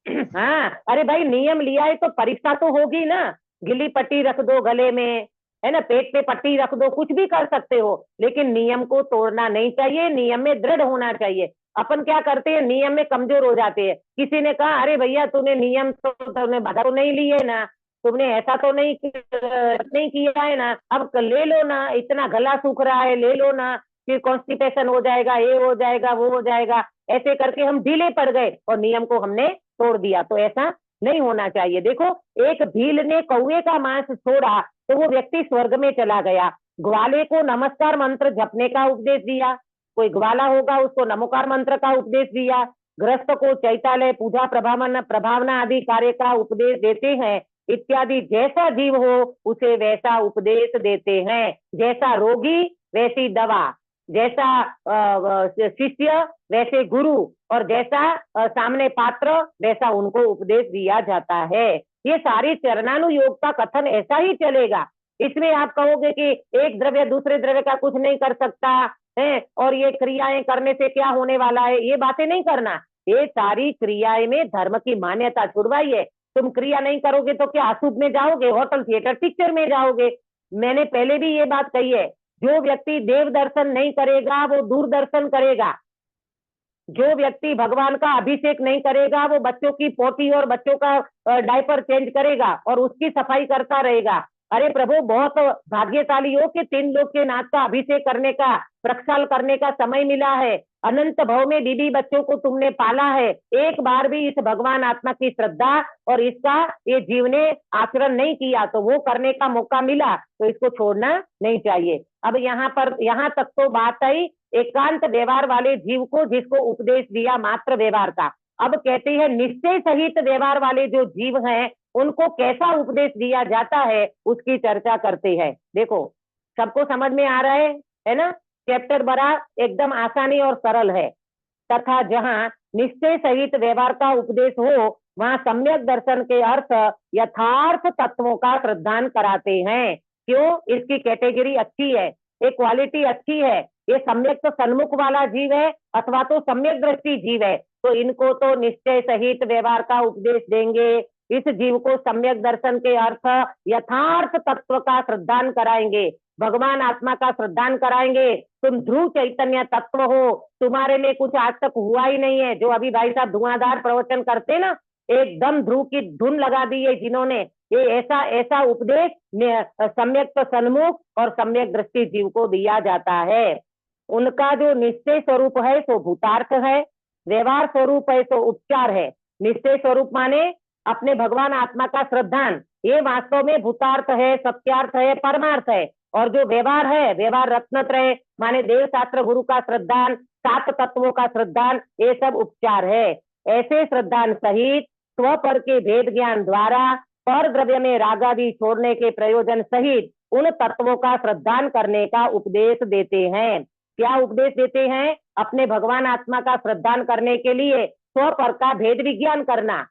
हाँ, अरे भाई नियम लिया है तो परीक्षा तो होगी ना, गिली पट्टी रख दो गले में, है ना, पेट पे पट्टी रख दो, कुछ भी कर सकते हो, लेकिन नियम को तोड़ना नहीं चाहिए, नियम में दृढ़ होना चाहिए। अपन क्या करते हैं, नियम में कमजोर हो जाते हैं। किसी ने कहा अरे भैया तूने नियम तो तुमने बाधा तो नहीं ली है ना, तुमने ऐसा तो नहीं किया है ना, अब ले लो ना, इतना गला सूख रहा है, ले लो ना, फिर कॉन्स्टिपेशन हो जाएगा, ये हो जाएगा, वो हो जाएगा, ऐसे करके हम ढीले पड़ गए और नियम को हमने तोड़ दिया। तो ऐसा नहीं होना चाहिए। देखो, एक भील ने कौवे का मांस छोड़ा तो वो व्यक्ति स्वर्ग में चला गया। ग्वाले को नमस्कार मंत्र जपने का उपदेश दिया, कोई ग्वाला होगा उसको नमोकार मंत्र का उपदेश दिया। गृहस्थ को चैतालय पूजा प्रभावना आदि कार्य का उपदेश देते हैं इत्यादि। जैसा जीव हो उसे वैसा उपदेश देते हैं, जैसा रोगी वैसी दवा, जैसा शिष्य वैसे गुरु, और जैसा सामने पात्र वैसा उनको उपदेश दिया जाता है। ये सारी चरणानुयोग का कथन ऐसा ही चलेगा। इसमें आप कहोगे कि एक द्रव्य दूसरे द्रव्य का कुछ नहीं कर सकता है, और ये क्रियाएं करने से क्या होने वाला है, ये बातें नहीं करना। ये सारी क्रियाएं में धर्म की मान्यता छुड़वाई है। तुम क्रिया नहीं करोगे तो क्या अशुभ में जाओगे, होटल थिएटर पिक्चर में जाओगे। मैंने पहले भी ये बात कही है, जो व्यक्ति देव दर्शन नहीं करेगा वो दूरदर्शन करेगा, जो व्यक्ति भगवान का अभिषेक नहीं करेगा वो बच्चों की पोटी और बच्चों का डायपर चेंज करेगा और उसकी सफाई करता रहेगा, अरे प्रभु बहुत भाग्यशाली हो कि 3 लोग के नाथ का अभिषेक करने का, प्रक्षाल करने का समय मिला है। अनंत भव में बीबी बच्चों को तुमने पाला है, एक बार भी इस भगवान आत्मा की श्रद्धा और इसका ये जीव ने आचरण नहीं किया, तो वो करने का मौका मिला तो इसको छोड़ना नहीं चाहिए। अब यहाँ तक तो बात आई एकांत व्यवहार वाले जीव को, जिसको उपदेश दिया मात्र व्यवहार का। अब कहती है निश्चय सहित व्यवहार वाले जो जीव हैं उनको कैसा उपदेश दिया जाता है, उसकी चर्चा करते हैं। देखो सबको समझ में आ रहा है ना? चैप्टर बड़ा एकदम आसानी और सरल है। तथा जहाँ निश्चय सहित व्यवहार का उपदेश हो वहाँ सम्यक दर्शन के अर्थ यथार्थ तत्वों का श्रद्धान कराते हैं। क्यों? इसकी कैटेगरी अच्छी है, एक क्वालिटी अच्छी है। ये सम्यक तो सन्मुख वाला जीव है अथवा तो सम्यक दृष्टि जीव है, तो इनको तो निश्चय सहित व्यवहार का उपदेश देंगे। इस जीव को सम्यक दर्शन के अर्थ यथार्थ तत्व का श्रद्धान कराएंगे, भगवान आत्मा का श्रद्धान कराएंगे। तुम ध्रुव चैतन्य तत्व हो, तुम्हारे लिए कुछ आज तक हुआ ही नहीं है। जो अभी भाई साहब धुआंधार प्रवचन करते ना, एकदम ध्रुव की धुन लगा दी है जिन्होंने, ये ऐसा उपदेश सम्यक तो सन्मुख और सम्यक दृष्टि जीव को दिया जाता है। उनका जो निश्चय स्वरूप है सो भूतार्थ है, व्यवहार स्वरूप है सो उपचार है। निश्चय स्वरूप माने अपने भगवान आत्मा का श्रद्धान, ये वास्तव में भूतार्थ है, सत्यार्थ है, परमार्थ है। और जो व्यवहार है, व्यवहार रत्नत्रय माने देव शास्त्र गुरु का श्रद्धान, 7 तत्वों का श्रद्धान, ये सब उपचार है। ऐसे श्रद्धान सहित स्व पर के भेद ज्ञान द्वारा पर द्रव्य में रागादि छोड़ने के प्रयोजन सहित उन तत्वों का श्रद्धान करने का उपदेश देते हैं। क्या उपदेश देते हैं? अपने भगवान आत्मा का श्रद्धान करने के लिए स्व पर का भेद विज्ञान करना।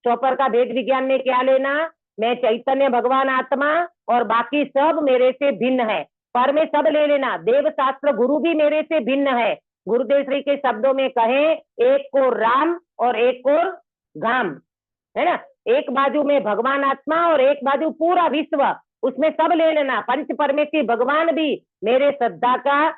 स्व पर का भेद विज्ञान में क्या लेना? मैं चैतन्य भगवान आत्मा और बाकी सब मेरे से भिन्न है, पर में सब ले लेना। देव शास्त्र गुरु भी मेरे से भिन्न है। गुरुदेव श्री के शब्दों में कहें, एक को राम और एक को गाम, है ना? एक बाजू में भगवान आत्मा और एक बाजू पूरा विश्व, उसमें सब ले लेना। पंच परमेश्वरी भगवान भी मेरे श्रद्धा का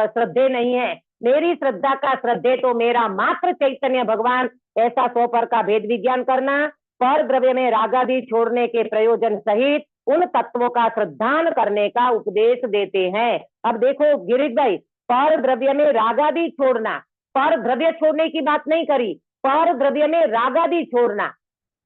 श्रद्धे नहीं है, मेरी श्रद्धा का श्रद्धे तो मेरा मात्र चैतन्य भगवान। ऐसा स्व पर का भेद विज्ञान करना, पर द्रव्य में रागादि छोड़ने के प्रयोजन सहित उन तत्वों का श्रद्धान करने का उपदेश देते हैं। अब देखो गिरीश भाई, पर द्रव्य में रागादि छोड़ना, पर द्रव्य छोड़ने की बात नहीं करी, पर द्रव्य में रागादि छोड़ना।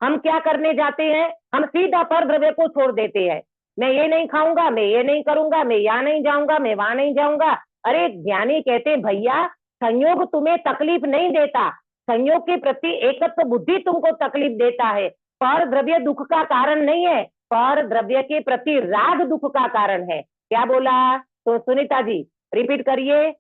हम क्या करने जाते हैं? हम सीधा पर द्रव्य को छोड़ देते हैं। मैं ये नहीं खाऊंगा, मैं ये नहीं करूंगा, मैं यहाँ नहीं जाऊंगा, मैं वहां नहीं जाऊंगा। अरे ज्ञानी कहते हैं भैया संयोग तुम्हें तकलीफ नहीं देता, संयोग के प्रति एकत्व बुद्धि तुमको तकलीफ देता है। पर द्रव्य दुख का कारण नहीं है, पर द्रव्य के प्रति राग दुख का कारण है। क्या बोला? तो सुनीता जी रिपीट करिए।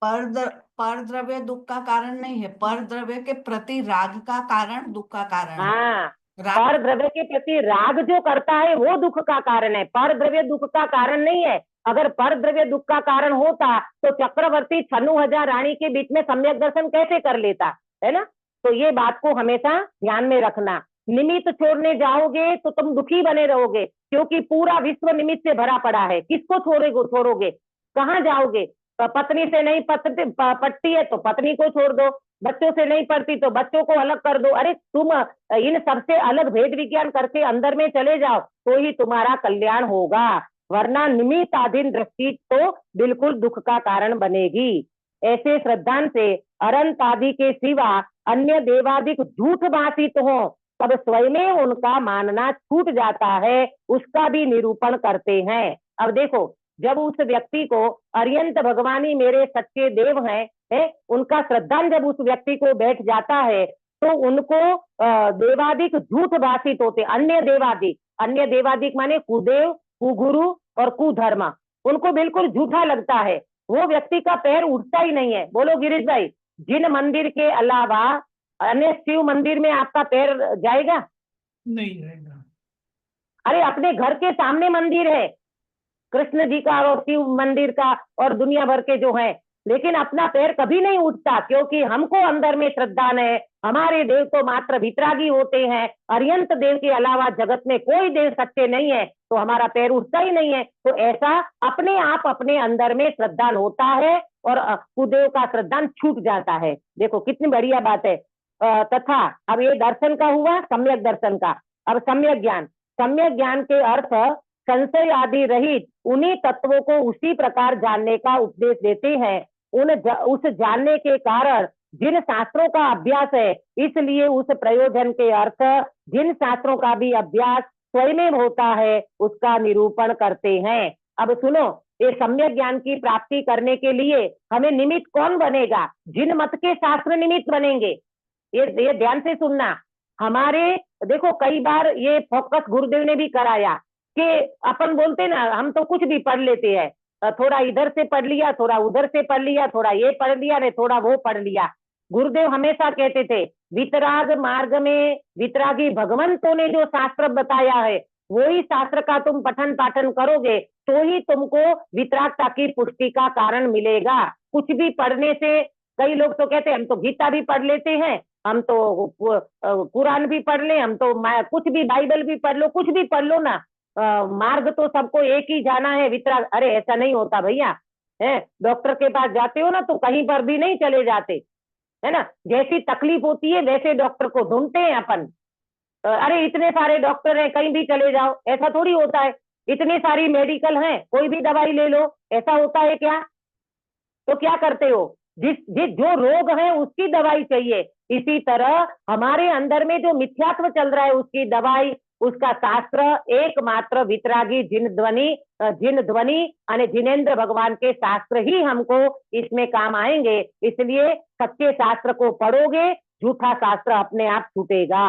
पर द्रव्य दुख का कारण नहीं है, पर द्रव्य के प्रति राग का कारण दुख का कारण है। हाँ, पर द्रव्य के प्रति राग जो करता है वो दुख का कारण है, पर द्रव्य दुख का कारण नहीं है। अगर पर द्रव्य दुख का कारण होता तो चक्रवर्ती 96,000 रानी के बीच में सम्यक दर्शन कैसे कर लेता, है ना? तो ये बात को हमेशा ध्यान में रखना। निमित्त छोड़ने जाओगे तो तुम दुखी बने रहोगे, क्योंकि पूरा विश्व निमित्त से भरा पड़ा है। किसको छोड़ोगे? कहाँ जाओगे? पत्नी से नहीं पटती है तो पत्नी को छोड़ दो, बच्चों से नहीं पड़ती तो बच्चों को अलग कर दो। अरे तुम इन सबसे अलग भेद विज्ञान करके अंदर में चले जाओ तो ही तुम्हारा कल्याण होगा, वरना निमित्ताधीन दृष्टि तो बिल्कुल दुख का कारण बनेगी। ऐसे श्रद्धान से अनंत आदि के सिवा अन्य देवादिक झूठ भाषित हो तब स्वयं उनका मानना छूट जाता है, उसका भी निरूपण करते हैं। अब देखो, जब उस व्यक्ति को अर्यंत भगवानी मेरे सच्चे देव हैं, उनका श्रद्धान जब उस व्यक्ति को बैठ जाता है तो उनको देवादिक झूठ भाषित होते। अन्य देवादिक माने कुदेव, कुगुरु और कुधर्म, उनको बिल्कुल झूठा लगता है। वो व्यक्ति का पैर उठता ही नहीं है। बोलो गिरीश भाई, जिन मंदिर के अलावा अन्य शिव मंदिर में आपका पैर जाएगा? नहीं जाएगा। अरे अपने घर के सामने मंदिर है कृष्ण जी का और शिव मंदिर का और दुनिया भर के जो है, लेकिन अपना पैर कभी नहीं उठता, क्योंकि हमको अंदर में श्रद्धा है। हमारे देव तो मात्र भितरागी होते हैं, अर्यंत देव के अलावा जगत में कोई देव सच्चे नहीं है, तो हमारा पैर उठता ही नहीं है। तो ऐसा अपने आप अपने अंदर में श्रद्धान होता है और कुदेव का श्रद्धान छूट जाता है। देखो कितनी बढ़िया बात है। तथा अब ये दर्शन का हुआ, सम्यक दर्शन का। अब सम्यक ज्ञान के अर्थ संशय आदि रहित उन्हीं तत्वों को उसी प्रकार जानने का उपदेश देते हैं। उस जानने के कारण जिन शास्त्रों का अभ्यास है, इसलिए उस प्रयोजन के अर्थ जिन शास्त्रों का भी अभ्यास स्वयं होता है, उसका निरूपण करते हैं। अब सुनो, ये सम्यक ज्ञान की प्राप्ति करने के लिए हमें निमित्त कौन बनेगा? जिन मत के शास्त्र निमित्त बनेंगे। ये ध्यान से सुनना। हमारे देखो, कई बार ये फोकस गुरुदेव ने भी कराया कि अपन बोलते ना, हम तो कुछ भी पढ़ लेते हैं, थोड़ा इधर से पढ़ लिया, थोड़ा उधर से पढ़ लिया, थोड़ा ये पढ़ लिया, ने थोड़ा वो पढ़ लिया। गुरुदेव हमेशा कहते थे, वितराग मार्ग में वितरागी भगवंतों ने जो शास्त्र बताया है, वही शास्त्र का तुम पठन पाठन करोगे तो ही तुमको वितरागता की पुष्टि का कारण मिलेगा। कुछ भी पढ़ने से, कई लोग तो कहते हैं हम तो गीता भी पढ़ लेते हैं, हम तो कुरान भी पढ़ ले, हम तो कुछ भी बाइबल भी पढ़ लो, कुछ भी पढ़ लो ना, मार्ग तो सबको एक ही जाना है, वितराग। अरे ऐसा नहीं होता भैया, है डॉक्टर के पास जाते हो ना तो कहीं पर भी नहीं चले जाते, है ना। जैसी तकलीफ होती है वैसे डॉक्टर को ढूंढते हैं अपन। अरे इतने सारे डॉक्टर हैं, कहीं भी चले जाओ, ऐसा थोड़ी होता है। इतनी सारी मेडिकल हैं, कोई भी दवाई ले लो, ऐसा होता है क्या? तो क्या करते हो, जिस जो रोग है उसकी दवाई चाहिए। इसी तरह हमारे अंदर में जो मिथ्यात्व चल रहा है उसकी दवाई, उसका शास्त्र एकमात्र वितरागी जिन ध्वनि यानी जिनेंद्र भगवान के शास्त्र ही हमको इसमें काम आएंगे। इसलिए सच्चे शास्त्र को पढ़ोगे, झूठा शास्त्र अपने आप छूटेगा।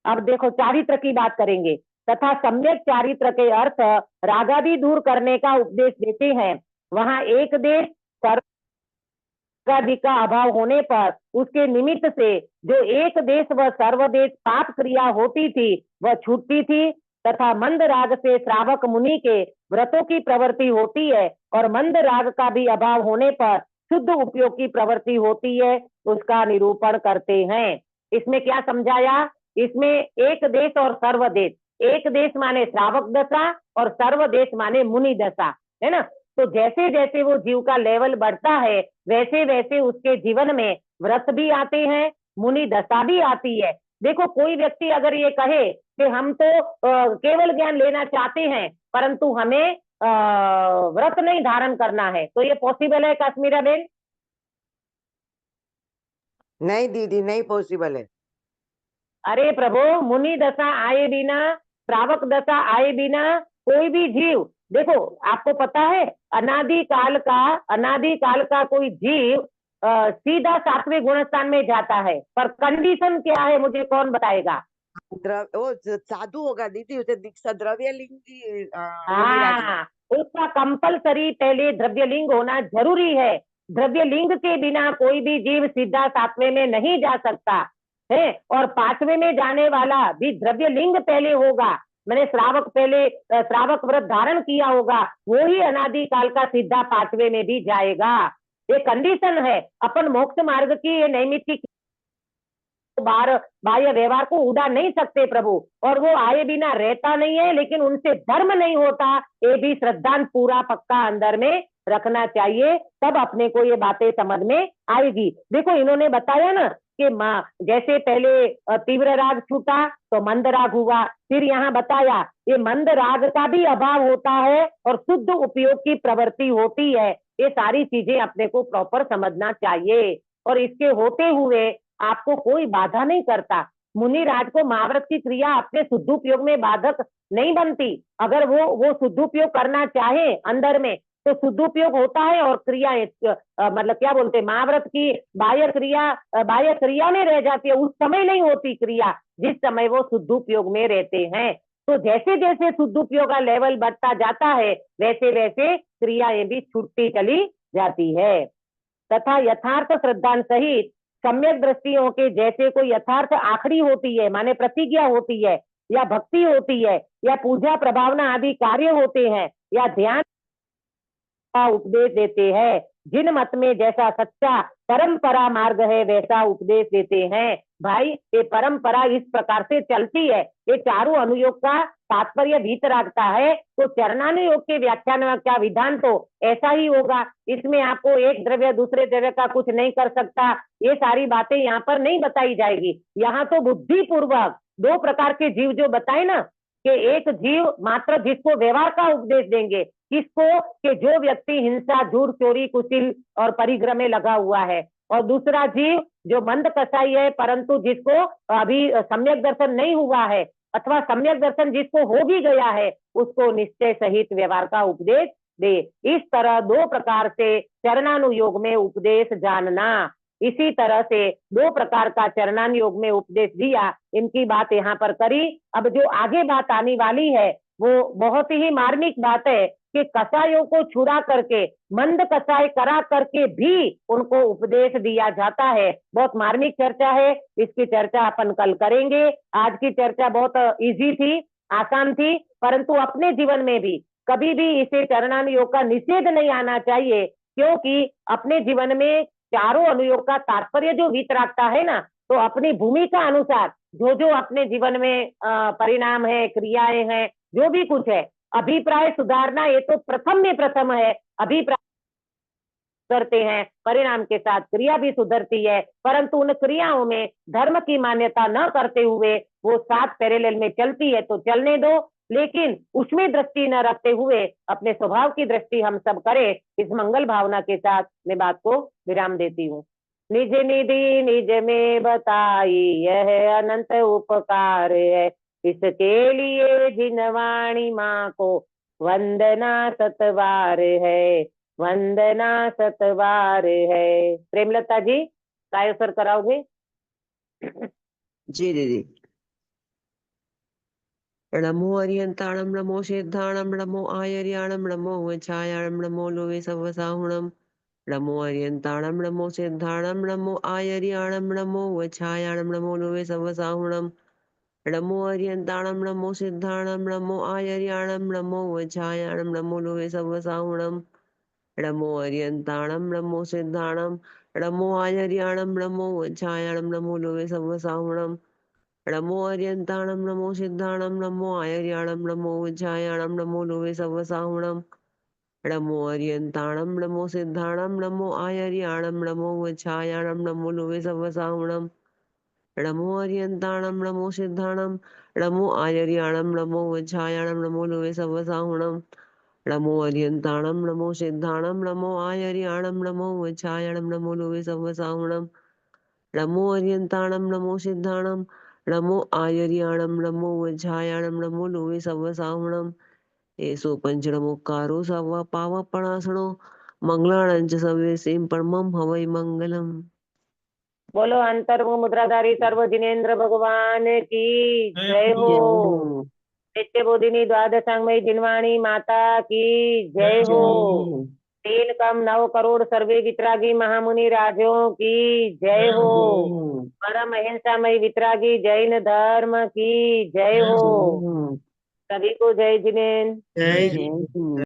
अब देखो, चारित्र की बात करेंगे। तथा सम्यक चारित्र के अर्थ रागादि दूर करने का उपदेश देते हैं। वहां एक देश सर्वादि का अभाव होने पर उसके निमित्त से जो एक देश व सर्वदेश पाप क्रिया होती थी वह छूटती थी, तथा मंद राग से श्रावक मुनि के व्रतों की प्रवृत्ति होती है, और मंद राग का भी अभाव होने पर शुद्ध उपयोग की प्रवृत्ति होती है, उसका निरूपण करते हैं। इसमें क्या समझाया? इसमें एक देश और सर्वदेश, एक देश माने श्रावक दशा और सर्वदेश माने मुनि दशा, है ना। तो जैसे जैसे वो जीव का लेवल बढ़ता है वैसे वैसे उसके जीवन में व्रत भी आते हैं, मुनि दशा भी आती है। देखो, कोई व्यक्ति अगर ये कहे कि हम तो केवल ज्ञान लेना चाहते हैं परंतु हमें व्रत नहीं धारण करना है, तो ये पॉसिबल है कश्मीरा बेन? नहीं दीदी, नहीं पॉसिबल है। अरे प्रभु, मुनि दशा आए बिना, श्रावक दशा आए बिना कोई भी जीव, देखो आपको पता है अनादि काल का कोई जीव सीधा 7वें गुणस्थान में जाता है, पर कंडीशन क्या है मुझे कौन बताएगा? वो साधु होगा दीदी, उसे दीक्षा द्रव्यलिंग की हाँ, उसका कंपलसरी पहले द्रव्यलिंग होना जरूरी है। द्रव्यलिंग के बिना कोई भी जीव सीधा 7वें में नहीं जा सकता है, और 5वें में जाने वाला भी द्रव्यलिंग पहले होगा, मैंने श्रावक व्रत धारण किया होगा, वो ही अनादि काल का सीधा 5वें में भी जाएगा। ये कंडीशन है। अपन मोक्ष मार्ग की ये नैमित्तिक बाह्य व्यवहार को उड़ा नहीं सकते प्रभु, और वो आए बिना रहता नहीं है, लेकिन उनसे धर्म नहीं होता, ये भी श्रद्धान पूरा पक्का अंदर में रखना चाहिए, तब अपने को ये बातें समझ में आएगी। देखो, इन्होंने बताया ना कि जैसे पहले तीव्र राग छूटा तो मंद राग हुआ, फिर यहाँ बताया ये मंद राग का भी अभाव होता है और शुद्ध उपयोग की प्रवृत्ति होती है। ये सारी चीजें अपने को प्रॉपर समझना चाहिए, और इसके होते हुए आपको कोई बाधा नहीं करता। मुनि राज को महाव्रत की क्रिया अपने शुद्धोपयोग में बाधक नहीं बनती। अगर वो शुद्धोपयोग करना चाहे अंदर में तो शुद्धोपयोग होता है, और क्रिया मतलब क्या बोलते, महाव्रत की बाह्य क्रिया में रह जाती है, उस समय नहीं होती क्रिया जिस समय वो शुद्धोपयोग में रहते हैं। तो जैसे जैसे शुद्धोपयोग का लेवल बढ़ता जाता है वैसे वैसे क्रियाएं भी छूटती चली जाती है। तथा यथार्थ श्रद्धान सहित सम्यक दृष्टियों के जैसे कोई यथार्थ आखड़ी होती है, माने प्रतिज्ञा होती है, या भक्ति होती है, या पूजा प्रभावना आदि कार्य होते हैं, या ध्यान का उपदेश देते हैं। जिन मत में जैसा सच्चा परंपरा मार्ग है वैसा उपदेश देते हैं। भाई, ये परंपरा इस प्रकार से चलती है। ये चारों अनुयोग का तात्पर्य वीतरागता है, तो चरणानुयोग के व्याख्यान का विधान तो ऐसा ही होगा। इसमें आपको एक द्रव्य दूसरे द्रव्य का कुछ नहीं कर सकता, ये सारी बातें यहाँ पर नहीं बताई जाएगी। यहाँ तो बुद्धि पूर्वक 2 प्रकार के जीव जो बताए ना, कि एक जीव मात्र जिसको व्यवहार का उपदेश देंगे, किसको, कि जो व्यक्ति हिंसा, झूठ, चोरी, कुटिल और परिग्रह में लगा हुआ है, और दूसरा जीव जो मंद कसाई है परंतु जिसको अभी सम्यक दर्शन नहीं हुआ है अथवा सम्यक दर्शन जिसको हो भी गया है, उसको निश्चय सहित व्यवहार का उपदेश दे। इस तरह दो प्रकार से चरणानुयोग में उपदेश जानना। इसी तरह से दो प्रकार का चरणानुयोग में उपदेश दिया, इनकी बात यहाँ पर करी। अब जो आगे बात आने वाली है वो बहुत ही मार्मिक बात है कि कसाईयों को छुड़ा करके, मंद कसाई करा करके भी उनको उपदेश दिया जाता है। बहुत मार्मिक चर्चा है, इसकी चर्चा अपन कल करेंगे। आज की चर्चा बहुत इजी थी, आसान थी, परंतु अपने जीवन में भी कभी भी इसे चरणानुयोग का निषेध नहीं आना चाहिए, क्योंकि अपने जीवन में चारों अनुयोग का तात्पर्य जो वितरागता है ना, तो अपनी भूमिका अनुसार जो जो अपने जीवन में परिणाम है, क्रियाएं हैं, जो भी कुछ है, अभिप्राय सुधारना ये तो प्रथम में प्रथम है। अभिप्राय करते हैं, परिणाम के साथ क्रिया भी सुधरती है, परंतु उन क्रियाओं में धर्म की मान्यता न करते हुए वो साथ पैरेलल में चलती है तो चलने दो, लेकिन उसमें दृष्टि न रखते हुए अपने स्वभाव की दृष्टि हम सब करें। इस मंगल भावना के साथ मैं बात को विराम देती हूँ। निज निधि निज में बताई यह अनंत उपकार है, इसके लिए जिनवाणी माँ को वंदना सतवार है, वंदना सतवार है। प्रेमलता जी कायोसर कराओगे? जी दीदी। नमो अरियंताणम नमो सिद्धाणम नमो आयर्याणम नमो वच्छायाणम नमो लोवे सवसाहुणम नमो अरियंताणम नमो सिद्धाणम नमो आयर्याणम नमो वच्छायाणम नमो लोवे सवसाहुणम नमो अरियंताणम नमो सिद्धाणम नमो आयर्याणम नमो वच्छायाणम नमो लोवे सवसाहुणम नमो अरियंताणम नमो सिद्धाणम नमो आयर्याणम नमो वच्छायाणम नमो लोवे सवसाहुणम नमो अरियंताणम नमो सिद्धाणम नमो आयर्याणम नमो वच्छायाणम नमो लोवे सवसाहुणम नमो अरियंताणम नमो सिद्धाणम नमो आयर्याणम नमो वच्छायाणम नमो लोवे सवसाहुणम नमो अरियंताणम नमो सिद्धाणम नमो आयर्याणम नमो वच्छायाणम नमो लोवे सवसाहुणम नमो अरियंताणम नमो सिद्धाणम नमो आयर्याणम नमो वच्छायाणम नमो लोवे सवसाहुणम नमो अरियंताणम नमो सिद्धाणम नमो आयर्याणम नमो वच्छायाणम नमो लोवे सवसाहुणम एसो पंचनमोक्कारो सव्वा पावपणासनो मंगलाणंच सव्येसीं परमं हवै मंगलम। बोलो अंतर्मुख मुद्राधारी सर्व जिनेन्द्र भगवान की जय हो। नित्य बोधिनी द्वादशांगमयी जिनवाणी माता की जय हो। 3 कम 9 करोड़ सर्वे वितरागी महामुनि राजों की जय हो। परम अहिंसामयी वितरागी जैन धर्म की जय हो। सभी को जय जिनेन्द्र। जय